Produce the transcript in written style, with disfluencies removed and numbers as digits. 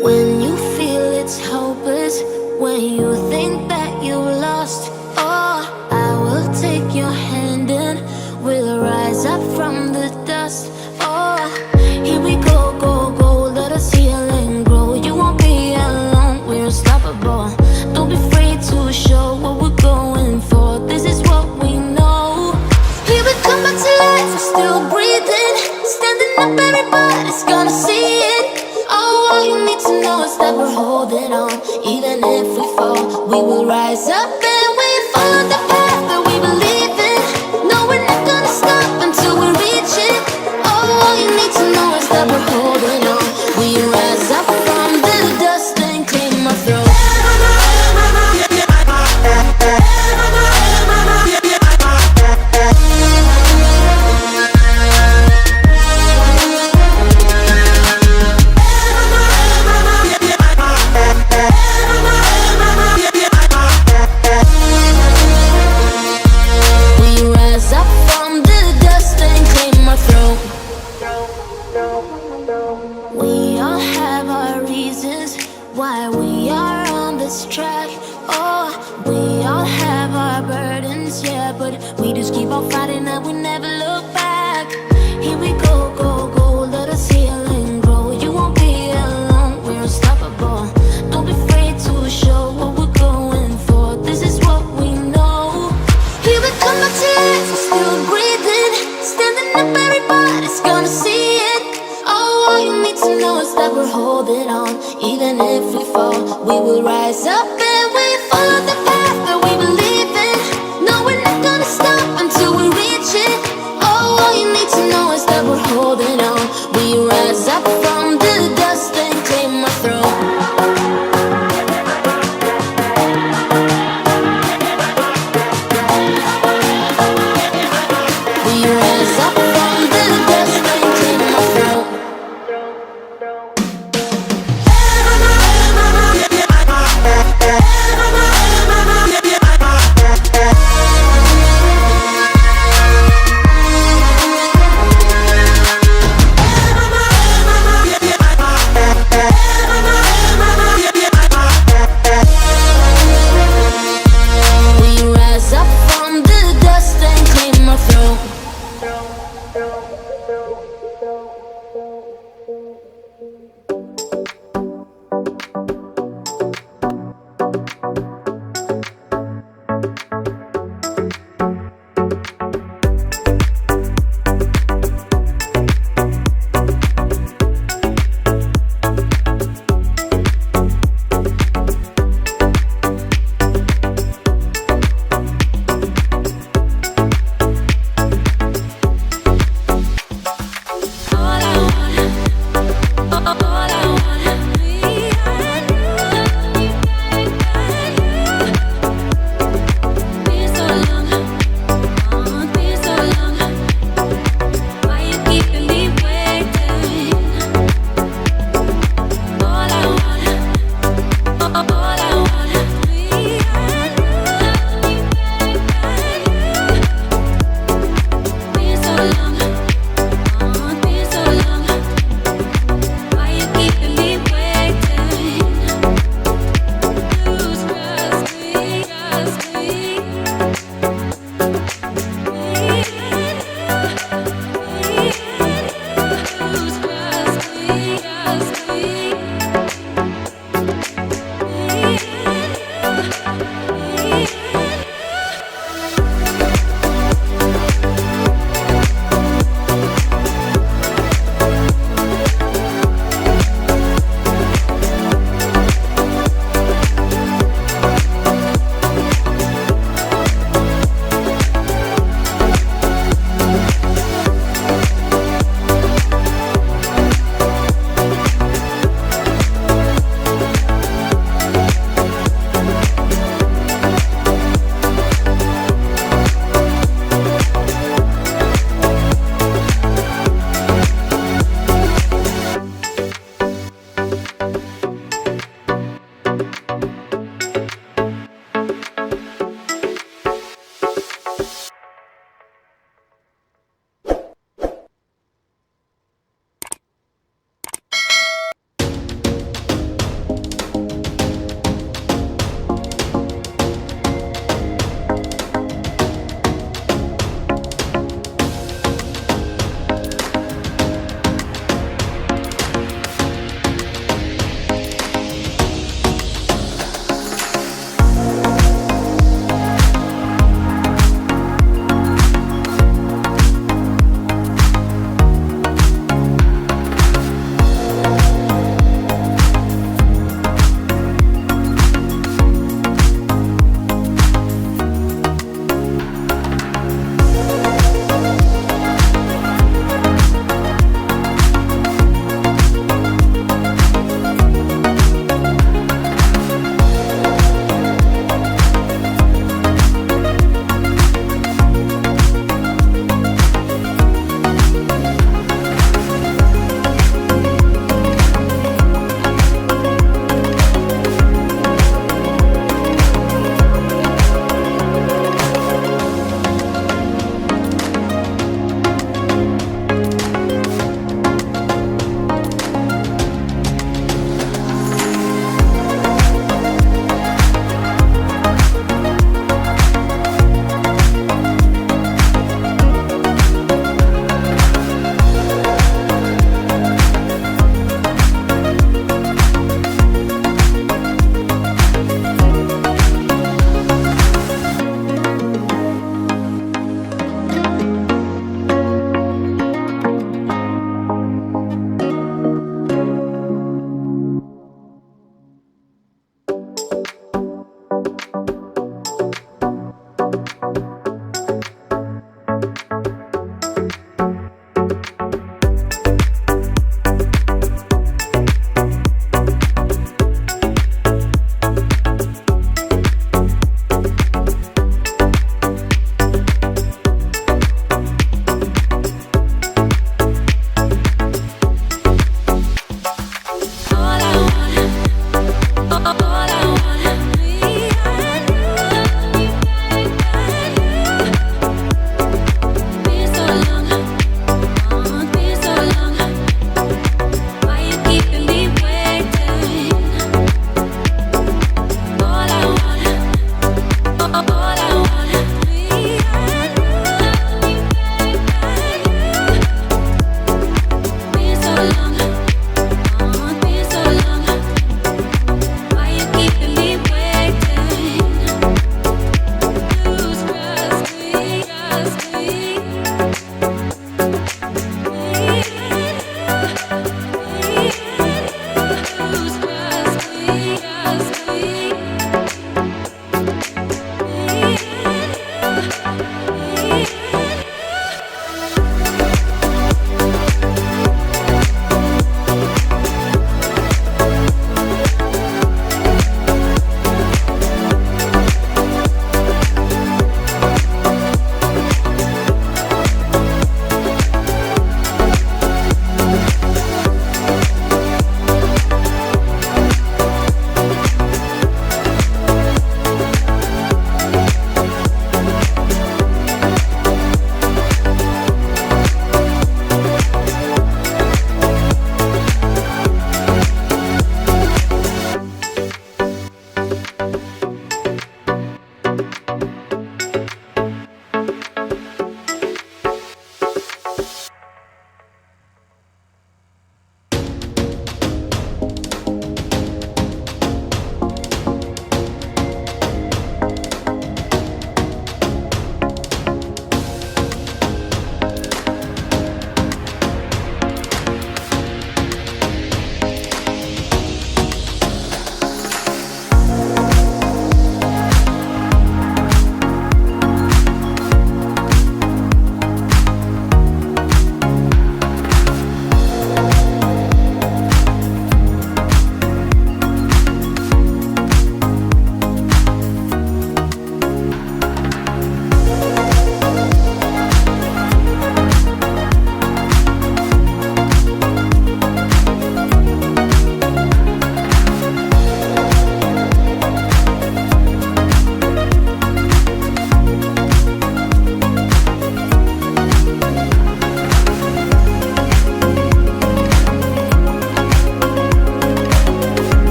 When you feel it's hopeless, when you think that you lost, oh, I will take your hand and we'll rise up from the dust. Oh, here we go, go, go, let us heal and grow. You won't be alone, we're unstoppable. Don't be afraid to show what we're going for. This is what we know. Here we come back to life, we're still breathing. Standing up, everybody's gonna see it. Oh, all you need to know is that we're holding on. Even if we fall, we will rise up and we follow the path that we believe in. No, we're not gonna stop until we reach it. Oh, all you need to know is that we're holding on. We rise up from the dust and clean my throat. We all have our reasons why we are on this track. Oh, we all have our burdens, yeah, but we just keep on fighting and we never look back. Here we go, go, go, let us heal and grow. You won't be alone, we're unstoppable. Don't be afraid to show what we're going for. This is what we know. Here we come back to life, we're still breathing. Standing up, everybody's gonna see it. Oh, all you need to know is that we're holding on. Even if we fall, we will rise up and we follow the path that we believe in. No, we're not gonna stop until we reach it. Oh, all you need to know is that we're holding on. We rise up from